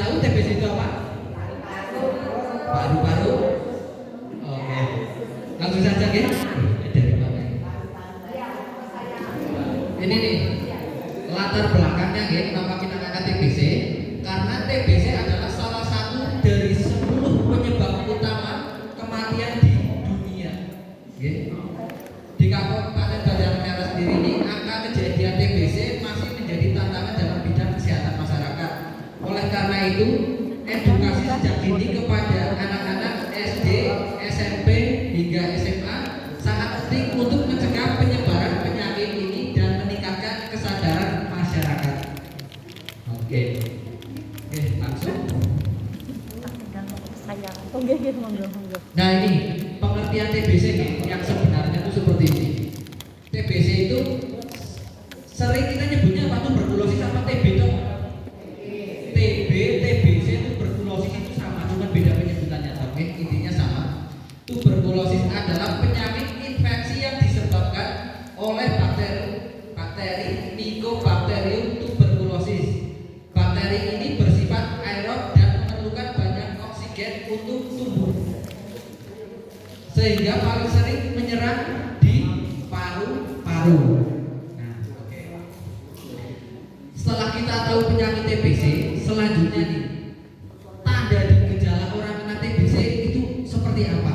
tahu TBC itu apa? Paru-paru. Oke. Langsung saja ya. Dari mana? Ini nih latar belakangnya ya, kenapa kita angkat TBC? Karena TBC adalah salah satu dari 10 penyebab utama kematian di dunia. Ya. Di Kabupaten Banjarnegara sendiri ini angka kejadian TBC masih menjadi tantangan dalam bidang kesehatan masyarakat. Oleh karena itu, edukasi sejak dini kepada anak-anak SD, SMP hingga SMA sangat penting untuk mencegah penyebaran penyakit ini dan meningkatkan kesadaran masyarakat. Oke, langsung. Nah ini pengertian TBC yang sebenarnya itu seperti ini. TBC itu sering kita nyebutnya apa, tuberkulosis apa TB toh? TB, TBC, tuberkulosis itu sama, cuma beda penyebutannya. Oke, intinya sama. Tuberkulosis adalah penyakit infeksi yang disebabkan oleh bakteri Mycobacterium tuberculosis. Bakteri ini bersifat aerob dan memerlukan banyak oksigen untuk tumbuh, sehingga paling sering menyerang di paru-paru. Nah, oke. Setelah kita tahu penyakit TBC, selanjutnya nih, tanda dan gejala orang kena TBC itu seperti apa?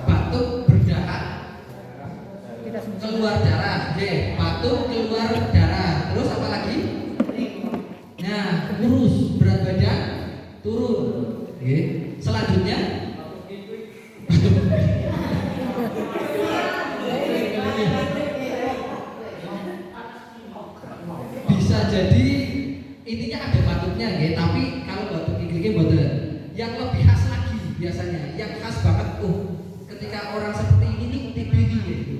Batuk, berdahak, keluar darah. Batuk, keluar darah. Terus apa lagi? Nah, kurus, berat badan turun. Selanjutnya bisa jadi intinya ada batuknya ya, tapi kalau batuk gigi boten. Yang lebih khas lagi biasanya, yang khas banget ketika orang seperti ini nih TB gitu.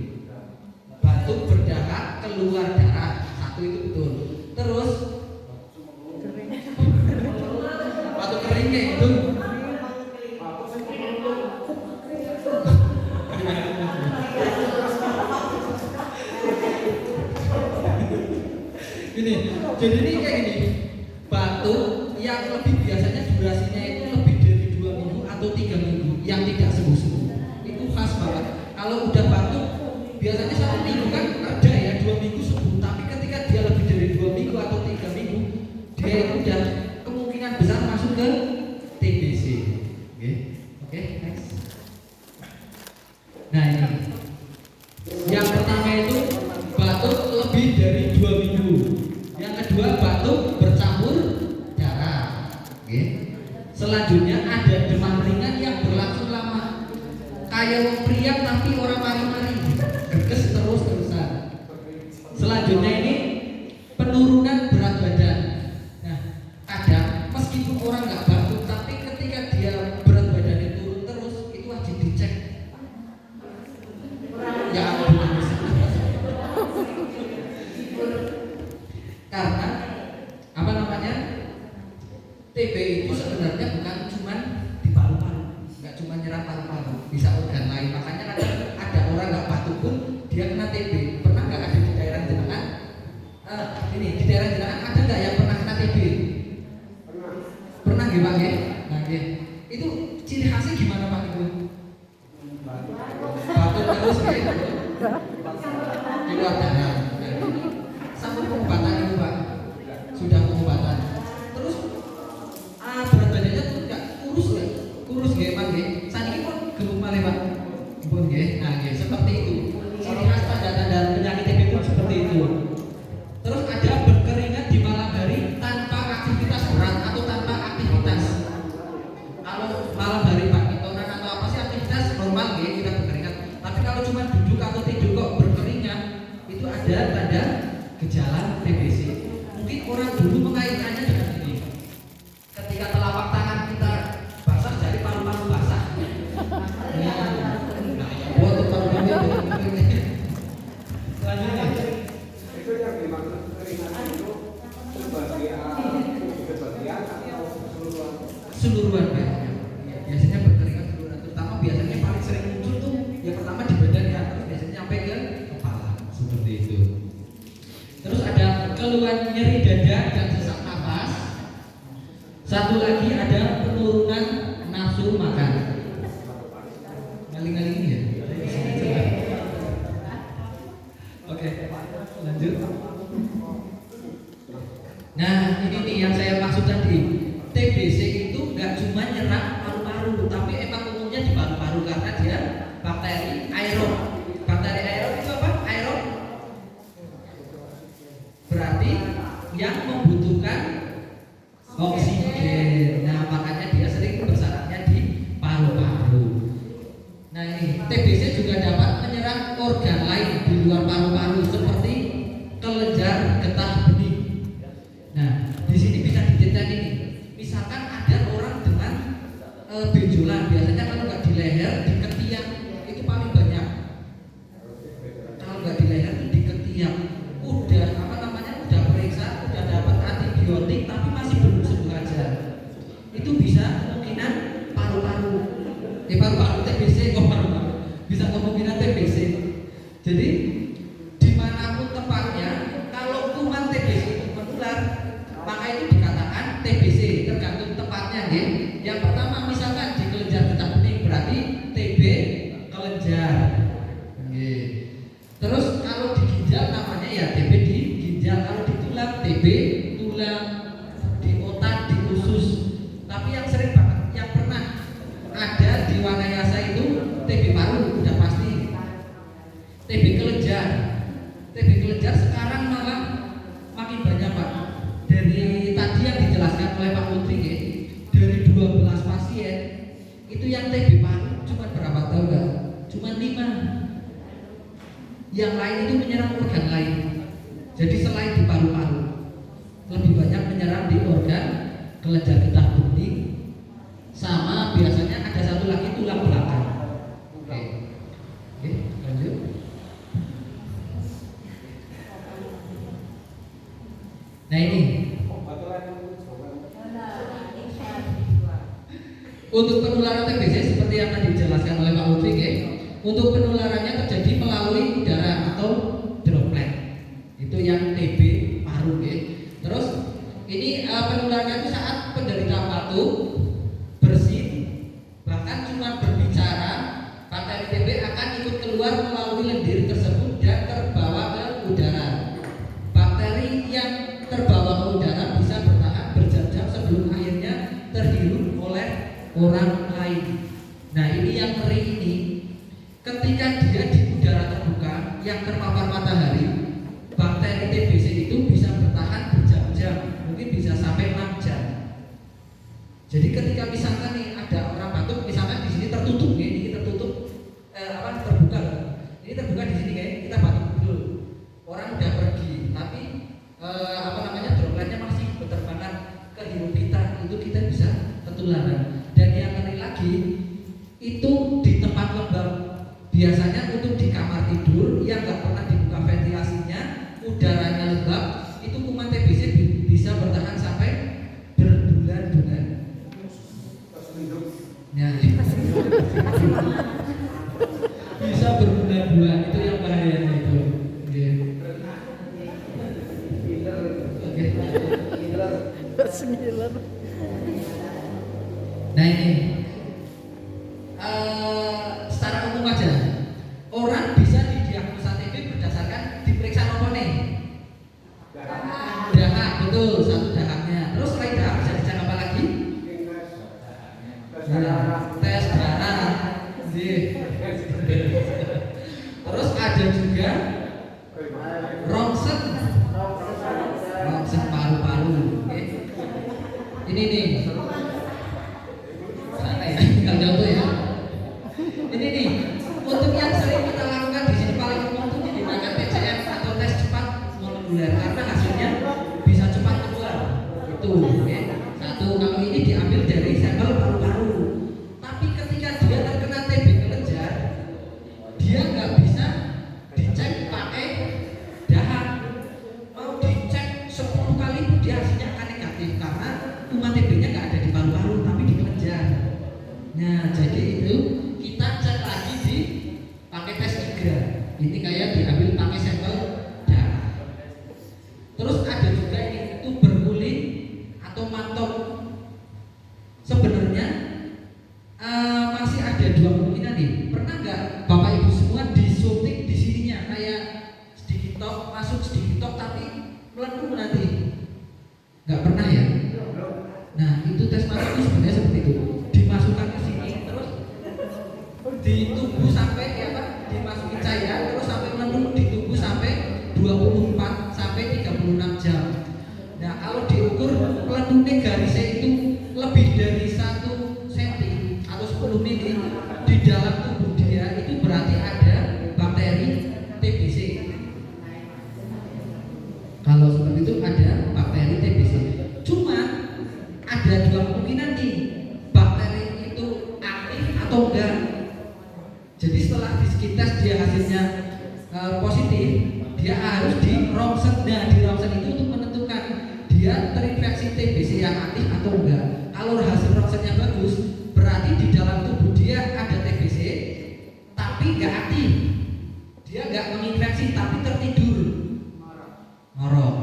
Batuk, berdahak, keluar darah. Satu itu betul. Terus batuk kering kayak gitu. Ini, jadi ini kayak gini, batuk yang lebih biasanya durasinya itu lebih dari 2 minggu atau 3 minggu yang tidak sembuh-sembuh. Itu khas banget. Kalau udah batuk biasanya 1 minggu kan ada ya, 2 minggu sembuh. Tapi ketika dia lebih dari 2 minggu atau 3 minggu, dia itu udah kemungkinan besar masuk ke TBC. Oke, next. Nah ini, yang pertama itu batuk lebih dari 2 minggu. Yang kedua batuk bercampur darah. Selanjutnya ada demam ringan yang berlangsung lama, kayak pria tapi orang mari-mari, gerges terus-terusan. Selanjutnya ini penurunan berat badan. Nah, kadang meskipun orang nggak batuk, tapi ketika dia berat badannya turun terus, itu wajib dicek. Ya karena apa namanya, TB itu sebenarnya bukan cuma di paru-paru, nggak cuma nyerang paru-paru, bisa organ lain. Makanya kadang ada orang nggak batuk pun dia kena TB. Pernah nggak ada di daerah jenengan? Ini di daerah jenengan ada nggak yang pernah kena TB? Pernah nggih Pak ya? Nah, itu ciri khasnya gimana Pak Ibu? Batuk terus gitu. Keluar darah. Sampai pengobatan itu Pak, sudah pengobatan. Terus berat badannya tuh nggak kurus nggih Pak nggih. Saniki pun gemuk malih Pak. Pun nggih. Nah nggih seperti itu. Ciri khas tanda-tanda penyakit TB itu seperti itu. Terus ada berkeringat di malam hari tanpa aktivitas berat atau tanpa aktivitas. Kalau malam hari Pak, kita orang atau apa sih aktivitas normal nggih, kita berkeringat. Tapi kalau cuma duduk atau tidur kok berkeringat, itu ada tanda gejala TBC. Mungkin orang dulu mengaitkannya dengan ini. Ketika telapak tangan kita basah, jadi paru-paru basah. Buat paru-paru itu. Selanjutnya. Itu yang dimaksud keringat itu sebagian atau Keseluruhan Pak. Ya, biasanya berkeringat keseluruhan. Terutama biasanya paling sering muncul tuh yang pertama di badan ya, terus biasanya sampai ke kepala seperti itu. Terus ada keluhan nyeri dada dan sesak nafas. Satu lagi ada penurunan nafsu makan. Ngaling-ngaling ya. Oke, lanjut. Nah, ini nih yang saya maksud tadi. TBC itu nggak cuma nyerang paru-paru, tapi emang umumnya di paru-paru karena dia bakteri aerob. Bakteri aerob itu apa? Aerob berarti yang membutuhkan oksigen. Nah, makanya dia sering bersarangnya di paru-paru. Nah, ini TBC juga dapat menyerang organ lain di luar paru-paru seperti kelenjar getah bening. Nah, di sini bisa diceritain ini. Misalkan ada orang dengan benjolan, biasanya kalau nggak di leher, di ketiak itu paling banyak. Kalau nggak di leher itu di ketiak. Udah udah periksa, udah dapat antibiotik, tapi masih belum sembuh aja. Itu bisa kemungkinan paru-paru. Paru-paru TBC kok paru-paru. Bisa kemungkinan TBC. Jadi dimanapun tempatnya, kalau kuman TBC itu menular, maka itu dikatakan TBC, tergantung tempatnya, ya. Yang pertama misalkan di kelenjar getah bening berarti TB kelenjar. Terus kalau di ginjal namanya ya TB di ginjal, kalau di tulang TB tulang, di otak, di usus. Tapi yang sering banget yang pernah ada di Wanayasa itu TB paru, udah pasti. TB kelenjar. TB kelenjar sekarang malah makin banyak, Pak. Dari tadi yang dijelaskan oleh Pak Putri, ya, dari 12 pasien itu yang TB paru cuma berapa tahu nggak? Cuma 5. Yang lain itu menyerang organ lain. Jadi selain di paru-paru, lebih banyak menyerang di organ kelenjar getah bening, sama biasanya ada satu lagi tulang belakang. Oke, lanjut. Nah, ini untuk penularan TBC seperti yang tadi dijelaskan oleh Pak Lutfi, ya. Untuk penularannya terjadi melalui udara atau droplet. Itu yang TB paru, ya. Terus ini penularannya itu saat penderita batuk, bersin, bahkan cuma berbicara, bakteri TB akan ikut keluar melalui lendir tersebut dan terbawa ke udara. Bakteri yang terbawa ke udara bisa bertahan berjam-jam sebelum akhirnya terhirup oleh orang lain. Nah, ini yang ngeri ini. Ketika dia di udara terbuka yang terpapar matahari, bakteri TBC itu bisa bertahan berjam-jam, mungkin bisa sampai 6 jam. Jadi ketika misalkan nih ada orang batuk, misalkan di sini tertutup, ya, ini tertutup terbuka. Ini terbuka di sini, kayak kita batuk dulu. Orang udah pergi, tapi dropletnya masih berterbangan ke hidup kita, itu kita bisa ketularan. Dan yang ngeri lagi itu di tempat lembab, biasanya untuk di kamar tidur yang nggak pernah dibuka ventilasinya, udaranya lembab, itu kuman TBC bisa bertahan sampai berbulan-bulan. Ya, bisa berbulan-bulan, itu yang bahayanya itu. Nah, ini secara umum aja orang bisa didiagnosa TB berdasarkan diperiksa apa nih? Dahak, betul, satu dahaknya. Terus selain dahak bisa dicek apa lagi? Tes darah. Terus ada juga rongsen paru-paru. Ini nih. Sana ya, tinggal contoh ya. Ini nih, untuk yang sering kita lakukan di sini paling umum itu digunakan TCM atau tes cepat molekuler karena hasilnya bisa cepat keluar. Itu, ya. Satu, kalau ini diambil dari sampel paru-paru. Tapi ketika dia terkena TB kelenjar, dia nggak bisa dicek pakai dahak. Mau dicek 10 kali pun dia hasilnya akan negatif karena kuman TB-nya nggak ada di paru-paru tapi di kelenjar. Nah, jadi itu kita cek lagi di pakai tes 3. Ini kayak diambil pakai sampel darah. Terus ada juga ini tuberkulin atau mantop. sebenarnya masih ada dua kemungkinan nih. Pernah nggak Bapak Ibu semua disuntik di sininya kayak sedikit tok masuk sedikit tok tapi melepuh nanti? Nggak pernah ya? Nah itu tes masuk itu sebenarnya seperti itu. Dimasukkan ke sini terus ditunggu sampai ya Pak, dimasukin cairan terus sampai melepuh, ditunggu sampai 24 sampai 36 jam. Nah kalau diukur melepuhnya garisnya itu lebih dari 1 cm atau 10 mili di dalam tubuh dia, itu berarti ada bakteri TBC. Kalau seperti itu ada bakteri TBC. Cuma ada dua kemungkinan nih, bakteri itu aktif atau enggak. Jadi setelah di skin test dia hasilnya positif, dia harus di ronsen. Nah di ronsen itu untuk menentukan dia terinfeksi TBC yang aktif atau enggak. Kalau hasil ronsennya bagus, berarti di dalam tubuh dia ada TBC tapi enggak aktif. Dia enggak menginfeksi tapi tertidur. Ngorok.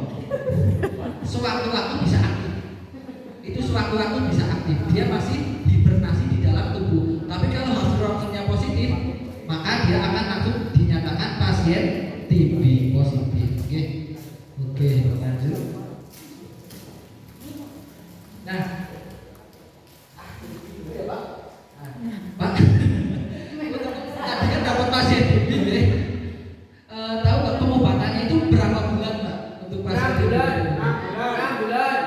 Sewaktu-waktu bisa aktif. Itu sewaktu-waktu bisa aktif. Dia masih hibernasi di dalam tubuh. Tapi kalau hasil ronsennya positif, maka dia akan langsung dinyatakan pasien TB positif. Oke, lanjut. Nah, Pak, tadi kan dapat pasien TB, tahu nggak pengobatannya itu berapa bulan, Pak, untuk pasien TB? 6 bulan.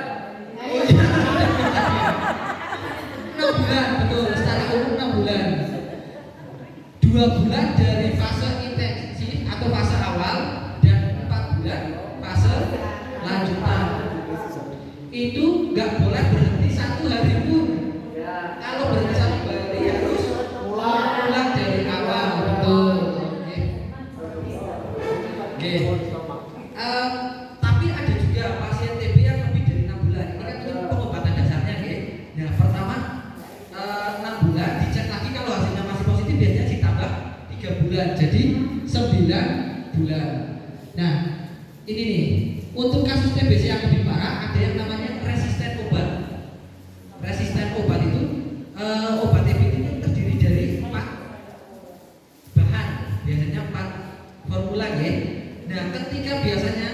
Oh iya, 6 bulan, betul. Secara umum 6 bulan. 2 bulan dari fase intensif atau fase awal dan 4 bulan fase lanjutan. Itu nggak boleh berhenti 1 hari pun. Kalau berhenti 1 hari harus pulang dari awal, betul. Oke. Tapi ada juga pasien TB yang lebih dari 6 bulan. Ini kan untuk pengobatan dasarnya, oke. Nah, pertama 6 bulan dicek lagi, kalau hasilnya masih positif biasanya ditambah 3 bulan jadi 9 bulan. Nah, ini nih, untuk kasus TBC yang lebih parah ada yang namanya resisten obat. Resisten obat itu obat TB itu terdiri dari 4 bahan, biasanya 4 formula ya. Nah, ketika biasanya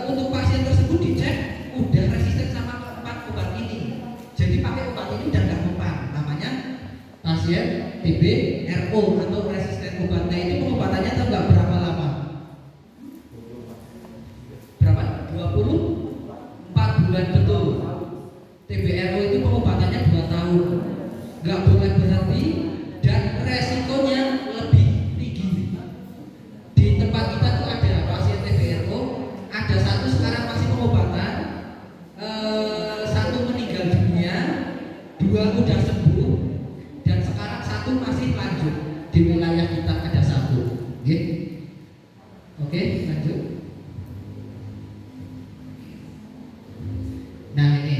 untuk pasien tersebut dicek udah resisten sama 4 obat ini, jadi pakai obat ini udah nggak mempan, namanya pasien TB RO atau resisten obat. Nah itu pengobatannya tahu nggak berapa lama? Berapa? 24 bulan, betul. TB RO itu pengobatannya 2 tahun, nggak boleh berhenti dan resikonya lebih tinggi. Di tempat kita tuh ada pasien TB RO, ada 1 sekarang masih pengobatan, 1 meninggal dunia, 2 udah sembuh, dan sekarang 1 masih lanjut. Di wilayah kita ada 1. Oke, lanjut. Nah ini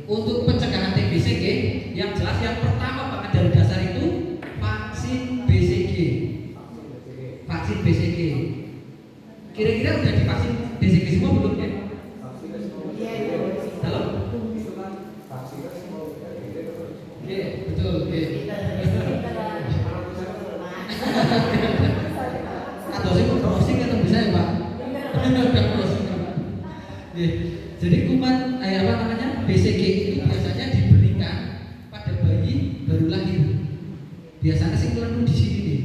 untuk pencegahan TBC, yang jelas yang pertama Pak dari dasar itu vaksin BCG. Vaksin BCG. Kira-kira udah divaksin BCG semua belum ya? Halo? Oke, betul. Oke. Atau sih browsing atau bisa ya Pak? Jadi kuman apa namanya BCG itu biasanya diberikan pada bayi baru lahir. Biasanya sih kelenu di sini nih.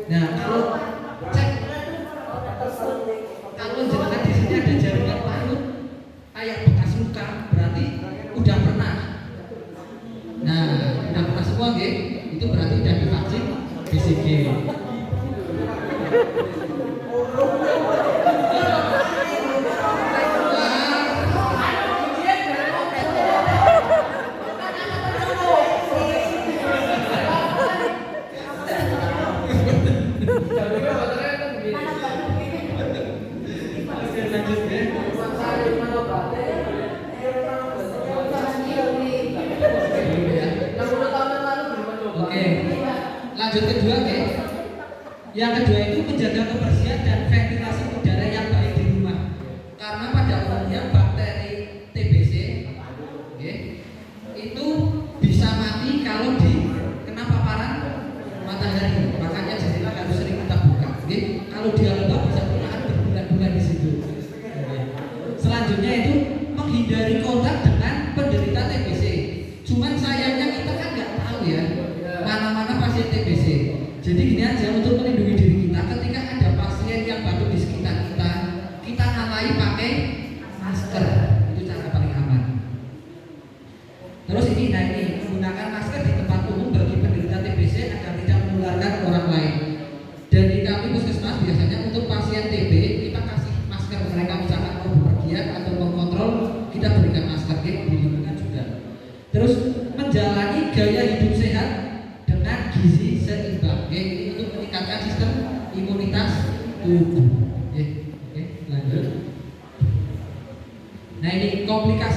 Nah kalau cek, kalau jenengan di sini ada jaringan parut kayak bekas luka, berarti udah pernah. Nah udah pernah semua itu berarti udah divaksin BCG. Lanjut kedua yang kedua itu menjaga kebersihan dan ventilasi udara yang baik di rumah. Karena pada umumnya bakteri TBC itu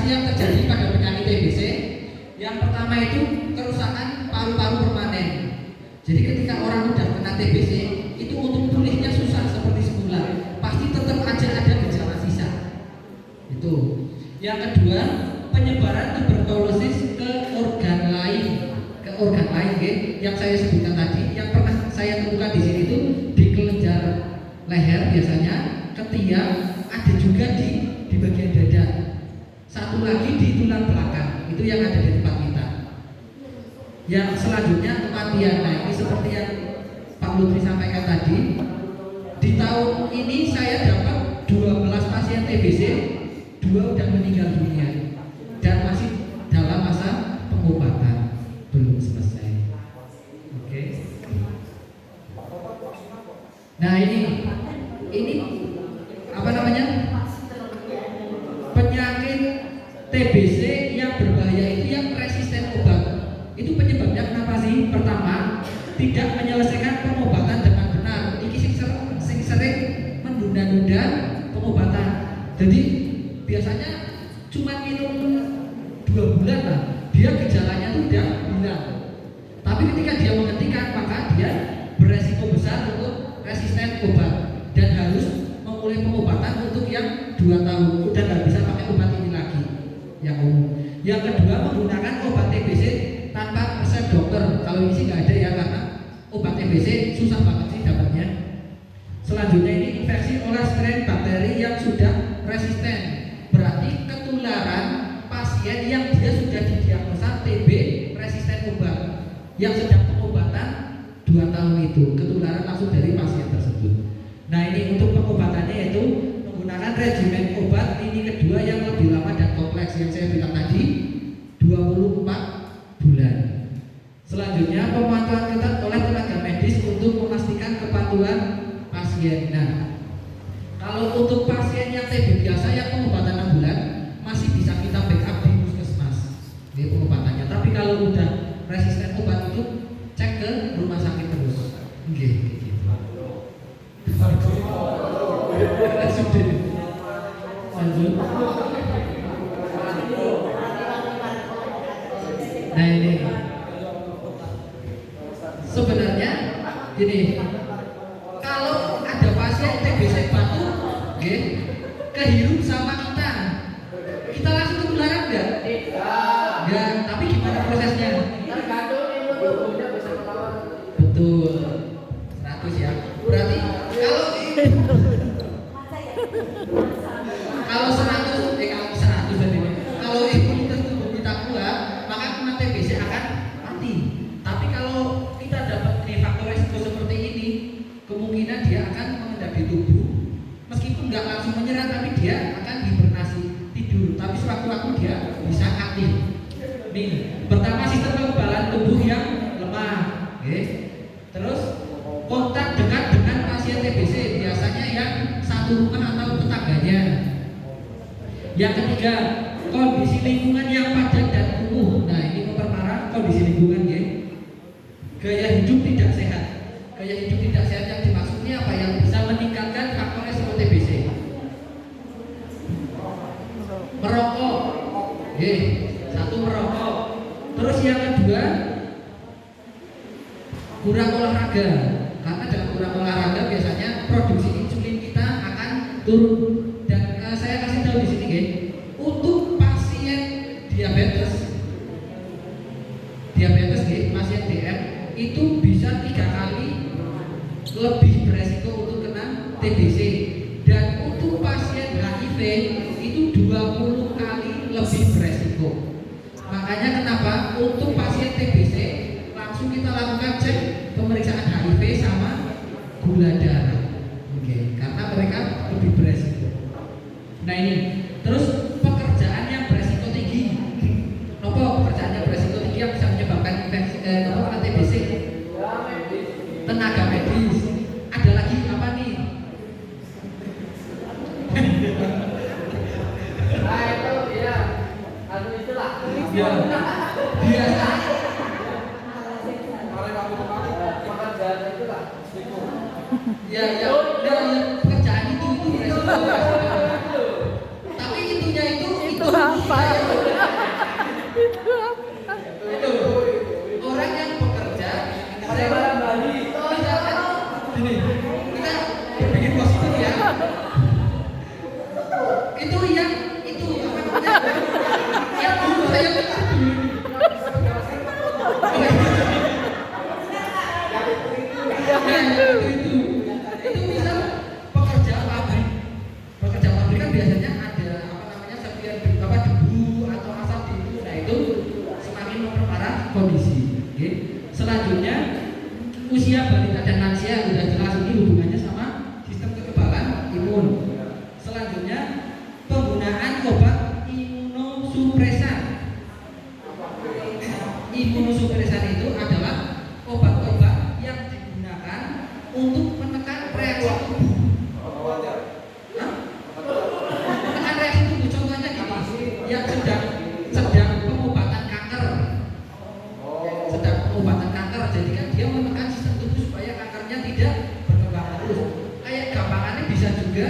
yang terjadi pada penyakit TBC. Yang pertama itu kerusakan paru-paru permanen. Jadi ketika orang udah kena TBC, itu untuk pulihnya susah seperti semula. Pasti tetap aja ada gejala sisa. Itu. Yang kedua, penyebaran tuberkulosis ke organ lain. Yang saya sebutkan tadi, yang pernah saya temukan di sini itu di kelenjar leher biasanya, ketiak, ada juga di bagian dada. Satu lagi di tulang belakang, itu yang ada di tempat kita. Yang selanjutnya kematian. Nah, ini seperti yang Pak Lutfi sampaikan tadi. Di tahun ini saya dapat 12 pasien TBC, 2 udah meninggal dunia dan masih dalam masa pengobatan, belum selesai. Oke. Nah, ini apa namanya? Penyakit TBC yang berbahaya itu yang resisten obat. Itu penyebabnya kenapa sih? Pertama, tidak menyelesaikan pengobatan dengan benar. Ini sing sering menunda-nunda pengobatan. Jadi biasanya cuma minum 2 bulan lah, dia gejalanya tuh udah hilang. Tapi ketika dia menghentikan, maka dia beresiko besar untuk resisten obat dan harus memulai pengobatan untuk yang 2 tahun. Udah nggak bisa pakai obat ini lagi yang umum. Yang kedua, menggunakan obat TBC tanpa resep dokter. Kalau ini sih nggak ada ya, karena obat TBC susah banget sih dapatnya. Selanjutnya ini infeksi oleh strain bakteri yang sudah resisten. Berarti ketularan pasien yang dia sudah didiagnosa TB resisten obat yang sedang pengobatan 2 tahun itu, ketularan langsung dari pasien tersebut. Nah, ini untuk pengobatannya yaitu menggunakan regimen obat ini kedua yang lebih lama dan kompleks yang saya bilang tadi, 24 bulan. Selanjutnya pemantauan ketat oleh tenaga medis untuk memastikan kepatuhan pasien. Nah, kalau untuk pasien yang TB biasa yang pengobatan 6 bulan masih bisa kita backup di puskesmas di pengobatannya. Tapi kalau udah resisten obat itu cek ke rumah sakit terus. Oke, gitu. Lanjut. Nah, ini sebenarnya gini, kalau ada pasien TBC batuk, kehirup sama kita langsung ketularan nggak? Ya, tapi gimana prosesnya? Betul, 100 ya. Berarti kalau 100 berarti kalau imunitas tubuh kita kuat, maka kena TBC akan mati. Tapi kalau kita dapat faktor resiko seperti ini, kemungkinan dia akan mengendap di tubuh, meskipun nggak langsung menyerah, tapi dia akan hibernasi, tidur. Tapi sewaktu-waktu dia bisa aktif. Nih, pertama sistem kekebalan tubuh yang lemah, terus kontak dekat dengan pasien TBC, biasanya yang satu rumah atau tetangganya. Yang ketiga, kondisi lingkungan yang padat dan kumuh. Nah, ini memperparah kondisi lingkungan ya. Gaya hidup tidak sehat. Gaya hidup tidak sehat yang dimaksudnya apa? Yang bisa meningkatkan faktor resiko TBC. Merokok, satu merokok. Terus yang kedua, kurang olahraga. Karena dengan kurang olahraga biasanya produksi insulin kita akan turun. Dan saya kasih tahu di sini, untuk pasien diabetes, pasien DM itu bisa 3 kali lebih beresiko untuk kena TBC, dan untuk pasien HIV itu 20 kali lebih beresiko. Makanya kenapa untuk pasien TBC langsung kita lakukan cek pemeriksaan HIV sama gula darah, karena mereka lebih beresiko. Nah, ini terus pekerjaan yang beresiko tinggi. Nopo pekerjaan yang beresiko tinggi yang bisa menyebabkan infeksi TBC? Tenaga medis. Ada lagi apa nih? Nah, itu ya, itulah. Ya, biasa. Pekerjaan itulah. Ya, pekerjaan itu beresiko. Tapi intinya itu apa? Ya, saya pikir dulu. Itu misal pekerja pabrik kan biasanya ada apa namanya serpihan debu atau asap di itu, nah itu semakin memperparah kondisi. Oke. Selanjutnya usia balita dan lansia sudah jelas ini hubungannya sama sistem kekebalan imun. Selanjutnya penggunaan obat imunosupresan. Imunosupresan itu adalah obat-obat yang digunakan untuk menekan reaksi tubuh. Hah? Menekan reaksi tubuh, contohnya gini, yang sedang pengobatan kanker. Sedang pengobatan kanker, jadi kan dia menekan sistem tubuh supaya kankernya tidak berkembang terus. Kayak gampangannya bisa juga